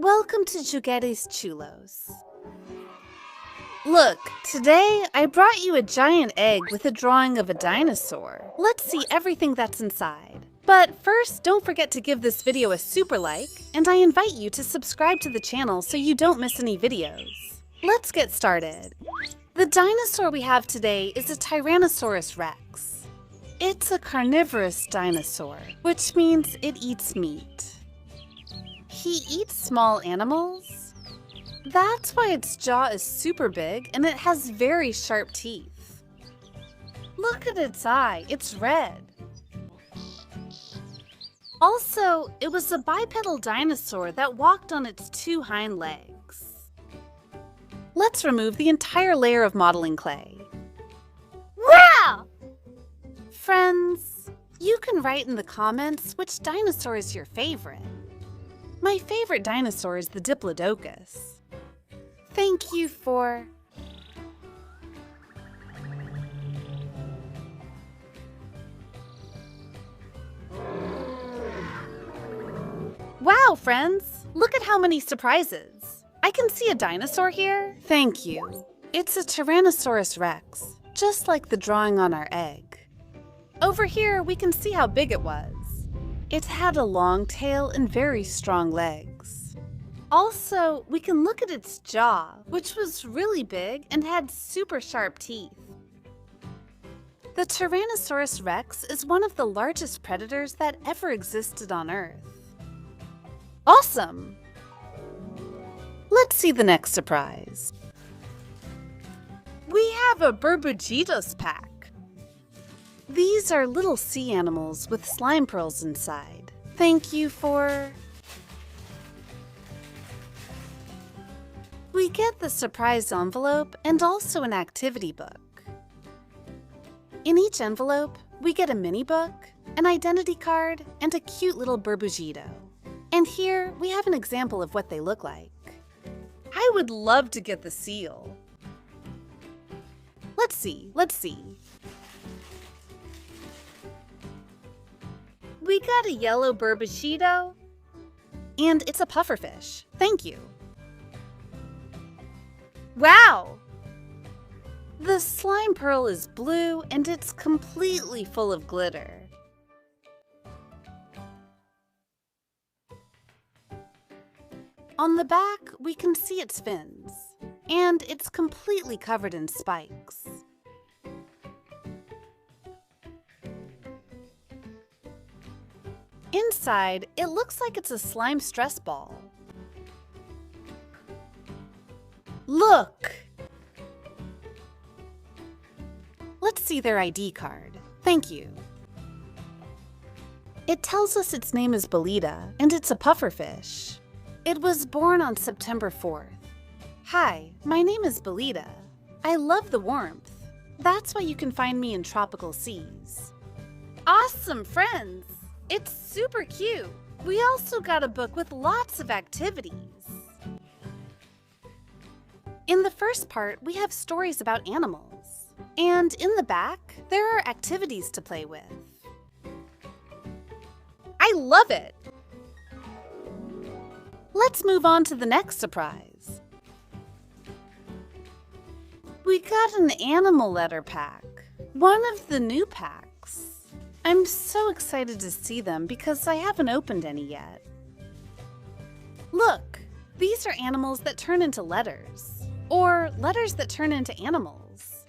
Welcome to Juguetes Chulos. Look, today I brought you a giant egg with a drawing of a dinosaur. Let's see everything that's inside. But first, don't forget to give this video a super like, and I invite you to subscribe to the channel so you don't miss any videos. Let's get started. The dinosaur we have today is a Tyrannosaurus rex. It's a carnivorous dinosaur, which means it eats meat. He eats small animals. That's why its jaw is super big and it has very sharp teeth. Look at its eye, it's red. Also, it was a bipedal dinosaur that walked on its two hind legs. Let's remove the entire layer of modeling clay. Wow! Friends, you can write in the comments which dinosaur is your favorite. My favorite dinosaur is the Diplodocus. Thank you for... Wow, friends! Look at how many surprises! I can see a dinosaur here. Thank you. It's a Tyrannosaurus rex, just like the drawing on our egg. Over here, we can see how big it was. It had a long tail and very strong legs. Also, we can look at its jaw, which was really big and had super sharp teeth. The Tyrannosaurus rex is one of the largest predators that ever existed on Earth. Awesome! Let's see the next surprise. We have a Burbugitos pack. These are little sea animals with slime pearls inside. Thank you for... We get the surprise envelope and also an activity book. In each envelope, we get a mini book, an identity card, and a cute little Burbugito. And here, we have an example of what they look like. I would love to get the seal. Let's see. We got a yellow Burbugito, and it's a pufferfish. Thank you. Wow! The slime pearl is blue, and it's completely full of glitter. On the back, we can see its fins, and it's completely covered in spikes. Inside, it looks like it's a slime stress ball. Look! Let's see their ID card. Thank you. It tells us its name is Belita, and it's a pufferfish. It was born on September 4th. Hi, my name is Belita. I love the warmth. That's why you can find me in tropical seas. Awesome, friends! It's super cute. We also got a book with lots of activities. In the first part, we have stories about animals. And in the back, there are activities to play with. I love it! Let's move on to the next surprise. We got an animal letter pack, one of the new packs. I'm so excited to see them because I haven't opened any yet. Look, these are animals that turn into letters, or letters that turn into animals.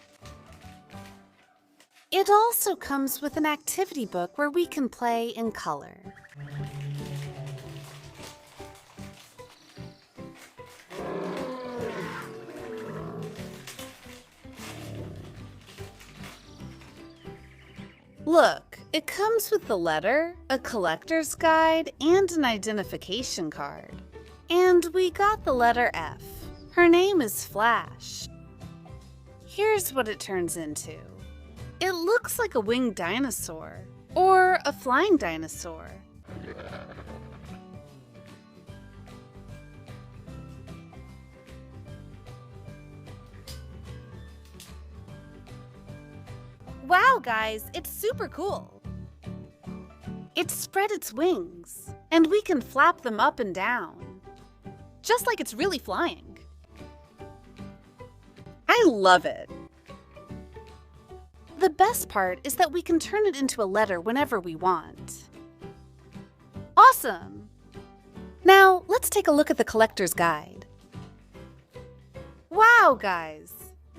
It also comes with an activity book where we can play in color. Look, it comes with the letter, a collector's guide, and an identification card. And we got the letter F. Her name is Flash. Here's what it turns into. It looks like a winged dinosaur, or a flying dinosaur. Wow, guys, it's super cool. It spread its wings, and we can flap them up and down. just like it's really flying. I love it. The best part is that we can turn it into a letter whenever we want. Awesome! Now, let's take a look at the collector's guide. Wow, guys!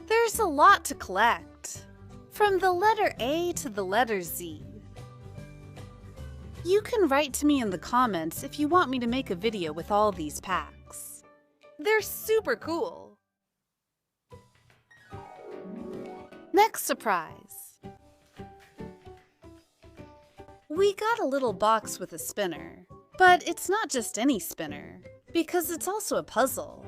There's a lot to collect. From the letter A to the letter Z. You can write to me in the comments if you want me to make a video with all these packs. They're super cool! Next surprise. We got a little box with a spinner, but it's not just any spinner, because it's also a puzzle.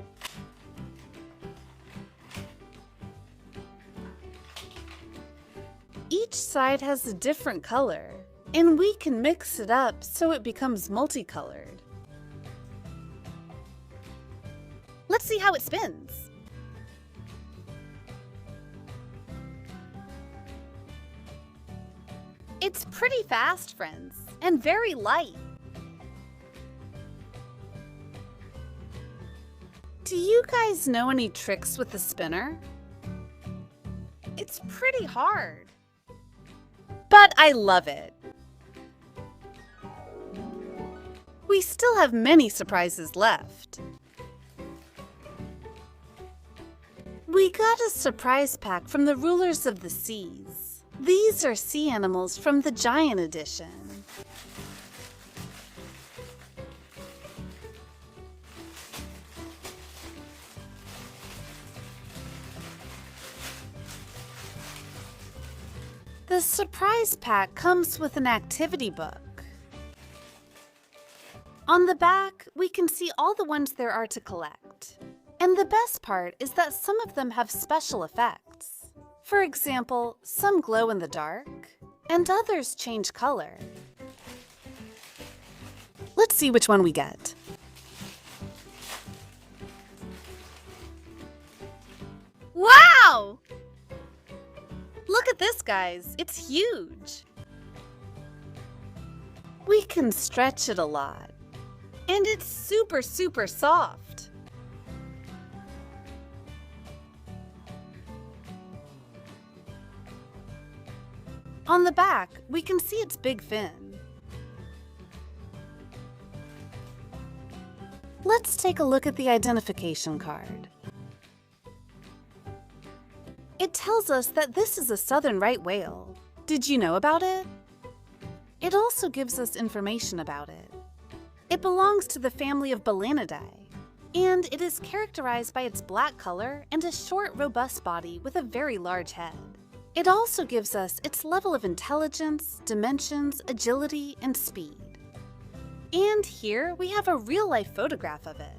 Each side has a different color, and we can mix it up so it becomes multicolored. Let's see how it spins. It's pretty fast, friends, and very light. Do you guys know any tricks with the spinner? It's pretty hard, but I love it. We still have many surprises left. We got a surprise pack from the Rulers of the Seas. These are sea animals from the Giant Edition. The surprise pack comes with an activity book. On the back, we can see all the ones there are to collect. And the best part is that some of them have special effects. For example, some glow in the dark, and others change color. Let's see which one we get. Wow! Look at this, guys. It's huge. We can stretch it a lot, and it's super soft. On the back, we can see its big fin. Let's take a look at the identification card. It tells us that this is a southern right whale. Did you know about it? It also gives us information about it. It belongs to the family of Balanidae, and it is characterized by its black color and a short, robust body with a very large head. It also gives us its level of intelligence, dimensions, agility, and speed. And here we have a real-life photograph of it.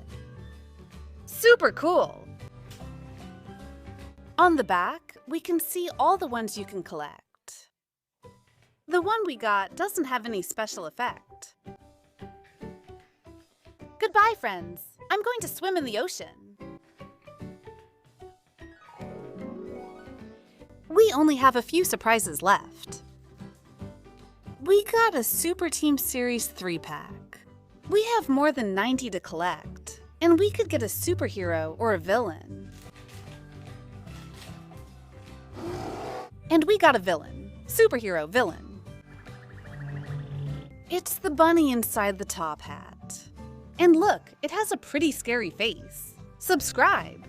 Super cool! On the back, we can see all the ones you can collect. The one we got doesn't have any special effect. Goodbye, friends. I'm going to swim in the ocean. We only have a few surprises left. We got a Super Team Series 3-pack. We have more than 90 to collect, and we could get a superhero or a villain. And we got a villain. Superhero villain. It's the bunny inside the top hat. And look, it has a pretty scary face. Subscribe!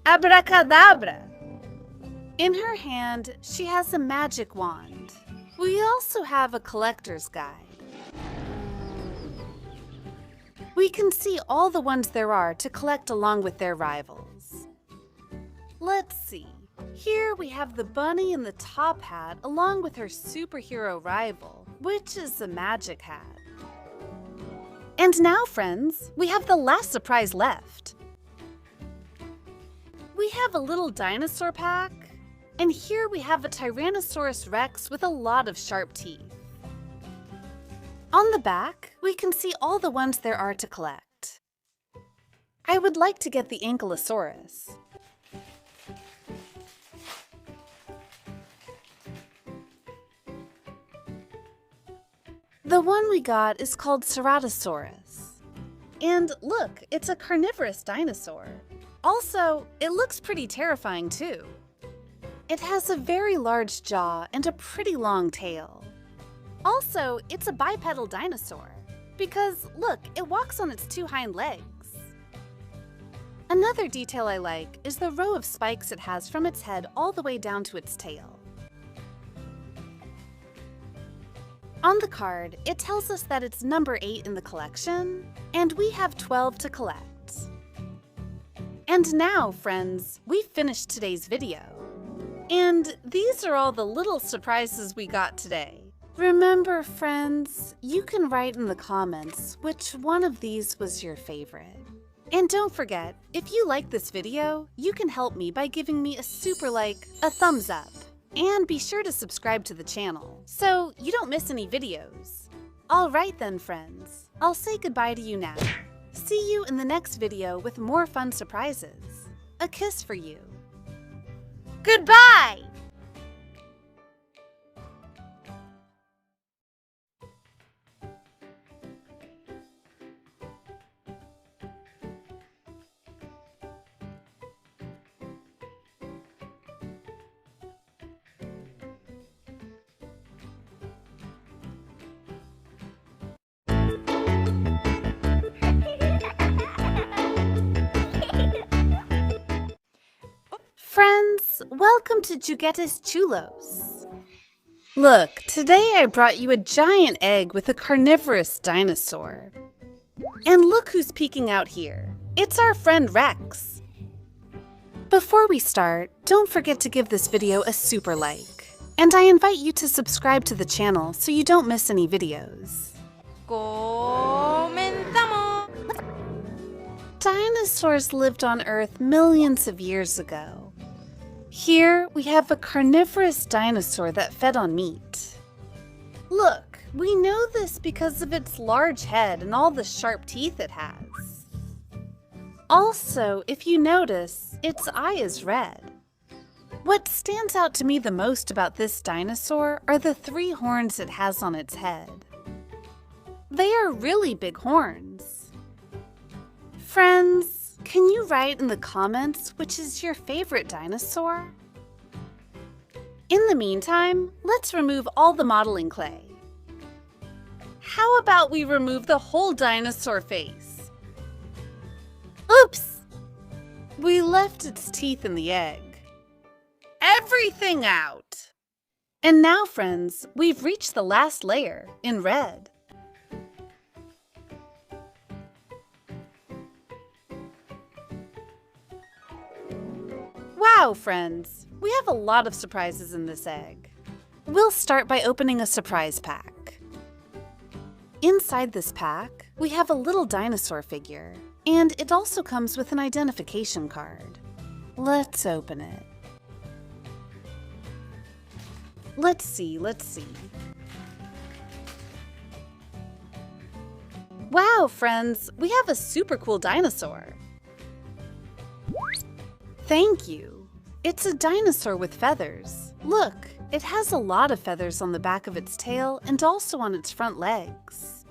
Abracadabra! In her hand, she has a magic wand. We also have a collector's guide. We can see all the ones there are to collect along with their rivals. Let's see. Here we have the bunny in the top hat along with her superhero rival, which is the magic hat. And now, friends, we have the last surprise left. We have a little dinosaur pack, and here we have a Tyrannosaurus Rex with a lot of sharp teeth. On the back, we can see all the ones there are to collect. I would like to get the Ankylosaurus. The one we got is called Tyrannosaurus. And look, it's a carnivorous dinosaur. Also, it looks pretty terrifying too. It has a very large jaw and a pretty long tail. Also, it's a bipedal dinosaur because, look, it walks on its two hind legs. Another detail I like is the row of spikes it has from its head all the way down to its tail. On the card, it tells us that it's number 8 in the collection, and we have 12 to collect. And now, friends, we've finished today's video. And these are all the little surprises we got today. Remember, friends, you can write in the comments which one of these was your favorite. And don't forget, if you like this video, you can help me by giving me a super like, a thumbs up. And be sure to subscribe to the channel, so you don't miss any videos. Alright then, friends, I'll say goodbye to you now. See you in the next video with more fun surprises. A kiss for you. Goodbye! Friends, welcome to Juguetes Chulos. Look, today I brought you a giant egg with a carnivorous dinosaur. And look who's peeking out here. It's our friend Rex. Before we start, don't forget to give this video a super like. And I invite you to subscribe to the channel so you don't miss any videos. Comenzamos! Dinosaurs lived on Earth millions of years ago. Here, we have a carnivorous dinosaur that fed on meat. Look, we know this because of its large head and all the sharp teeth it has. Also, if you notice, its eye is red. What stands out to me the most about this dinosaur are the 3 horns it has on its head. They are really big horns. Friends, can you write in the comments which is your favorite dinosaur? In the meantime, let's remove all the modeling clay. How about we remove the whole dinosaur face? Oops! We left its teeth in the egg. Everything out! And now, friends, we've reached the last layer, in red. Wow, friends! We have a lot of surprises in this egg. We'll start by opening a surprise pack. Inside this pack, we have a little dinosaur figure, and it also comes with an identification card. Let's open it. Let's see. Wow, friends! We have a super cool dinosaur. Thank you. It's a dinosaur with feathers. Look, it has a lot of feathers on the back of its tail and also on its front legs.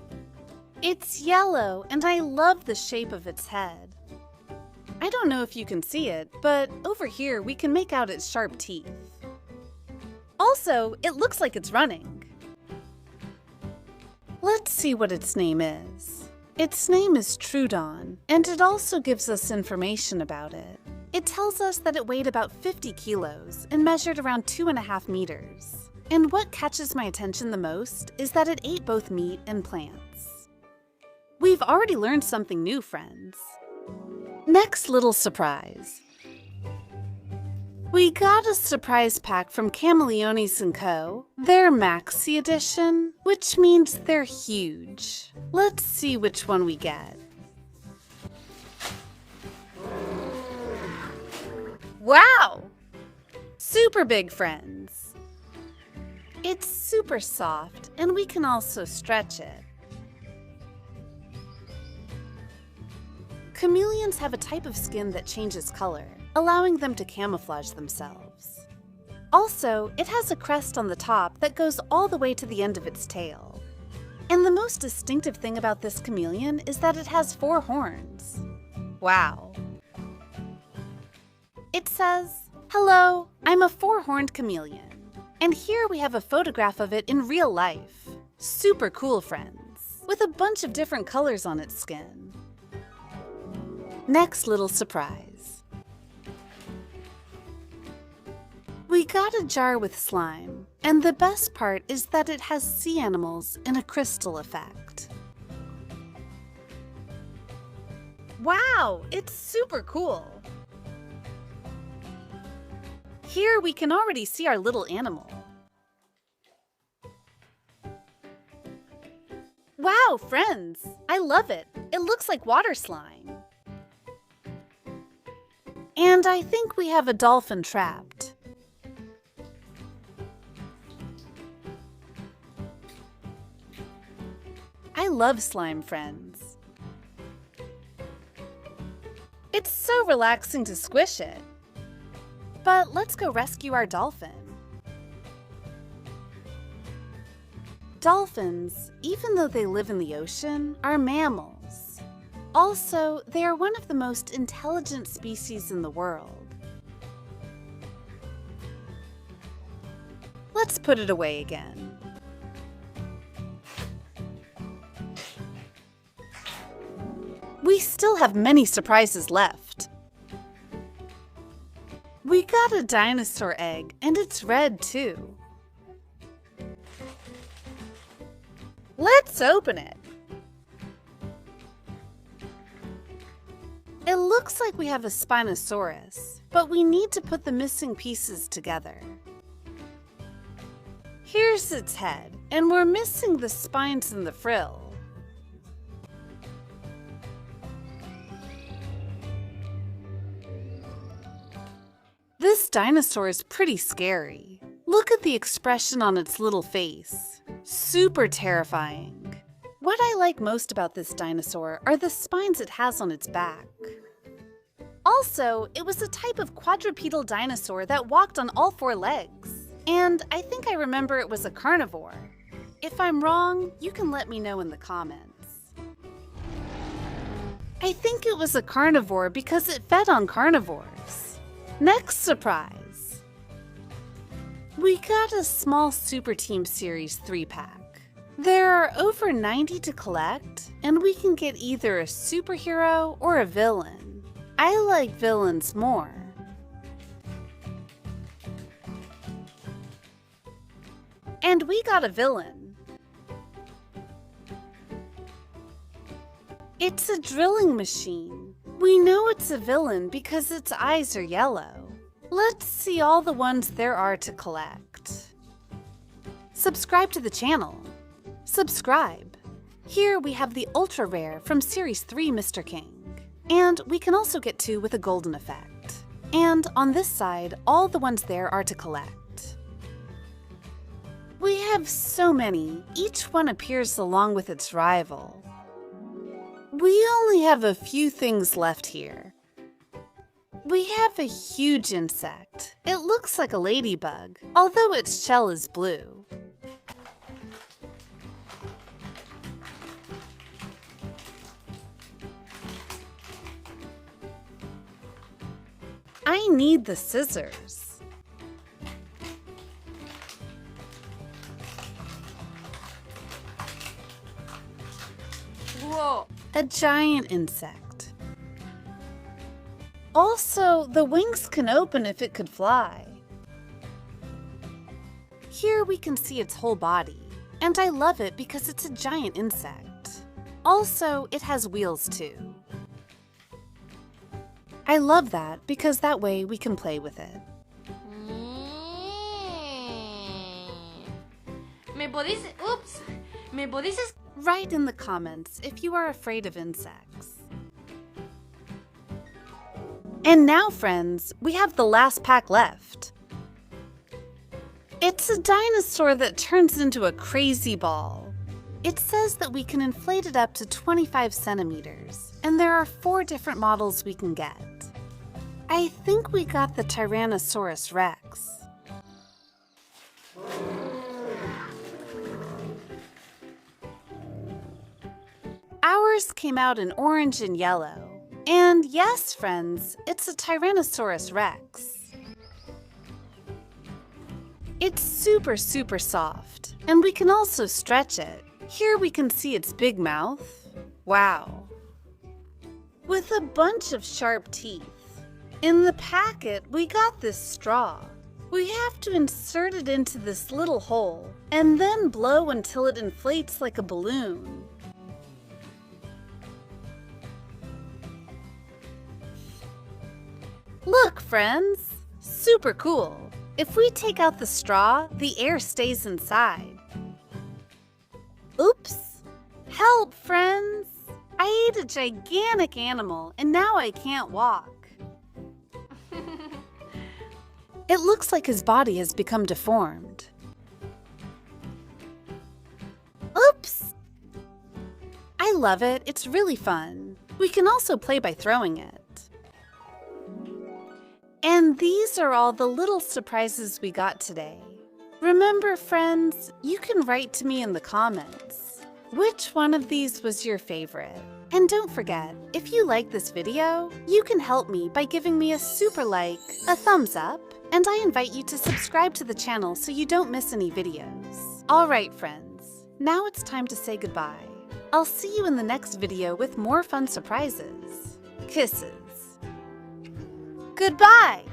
It's yellow, and I love the shape of its head. I don't know if you can see it, but over here we can make out its sharp teeth. Also, it looks like it's running. Let's see what its name is. Its name is Troodon, and it also gives us information about it. It tells us that it weighed about 50 kilos and measured around 2.5 meters. And what catches my attention the most is that it ate both meat and plants. We've already learned something new, friends. Next little surprise. We got a surprise pack from Camaleones & Co. Their Maxi edition, which means they're huge. Let's see which one we get. Wow! Super big, friends. It's super soft, and we can also stretch it. Chameleons have a type of skin that changes color, allowing them to camouflage themselves. Also, it has a crest on the top that goes all the way to the end of its tail. And the most distinctive thing about this chameleon is that it has 4 horns. Wow. It says, "Hello, I'm a 4-horned chameleon." And here we have a photograph of it in real life. Super cool, friends, with a bunch of different colors on its skin. Next little surprise. We got a jar with slime, and the best part is that it has sea animals in a crystal effect. Wow, it's super cool! Here we can already see our little animal. Wow, friends! I love it! It looks like water slime. And I think we have a dolphin trapped. I love slime, friends. It's so relaxing to squish it. But let's go rescue our dolphin. Dolphins, even though they live in the ocean, are mammals. Also, they are one of the most intelligent species in the world. Let's put it away again. We still have many surprises left. We got a dinosaur egg, and it's red too. Let's open it. It looks like we have a Spinosaurus, but we need to put the missing pieces together. Here's its head, and we're missing the spines and the frill. This dinosaur is pretty scary. Look at the expression on its little face. Super terrifying. What I like most about this dinosaur are the spines it has on its back. Also, it was a type of quadrupedal dinosaur that walked on all 4 legs. And I think I remember it was a carnivore. If I'm wrong, you can let me know in the comments. I think it was a carnivore because it fed on carnivores. Next surprise. We got a small Super Team Series 3-pack. There are over 90 to collect, and we can get either a superhero or a villain. I like villains more. And we got a villain. It's a drilling machine. We know it's a villain because its eyes are yellow. Let's see all the ones there are to collect. Subscribe to the channel. Subscribe. Here we have the ultra rare from Series 3 Mr. King. And we can also get 2 with a golden effect. And on this side, all the ones there are to collect. We have so many, each one appears along with its rival. We only have a few things left here. We have a huge insect. It looks like a ladybug, although its shell is blue. I need the scissors. Whoa! A giant insect. Also, the wings can open if it could fly. Here we can see its whole body, and I love it because it's a giant insect. Also, it has wheels too. I love that because that way we can play with it. ¿Me podéis? Write in the comments if you are afraid of insects. And now, friends, we have the last pack left. It's a dinosaur that turns into a crazy ball. It says that we can inflate it up to 25 centimeters, and there are 4 different models we can get. I think we got the Tyrannosaurus Rex. Yours came out in orange and yellow. And yes, friends, it's a Tyrannosaurus Rex. It's super soft, and we can also stretch it. Here we can see its big mouth. Wow. With a bunch of sharp teeth. In the packet, we got this straw. We have to insert it into this little hole, and then blow until it inflates like a balloon. Look, friends! Super cool! If we take out the straw, the air stays inside. Oops! Help, friends! I ate a gigantic animal, and now I can't walk. It looks like his body has become deformed. Oops! I love it. It's really fun. We can also play by throwing it. And these are all the little surprises we got today. Remember, friends, you can write to me in the comments. Which one of these was your favorite? And don't forget, if you like this video, you can help me by giving me a super like, a thumbs up, and I invite you to subscribe to the channel so you don't miss any videos. Alright, friends, now it's time to say goodbye. I'll see you in the next video with more fun surprises. Kisses. Goodbye!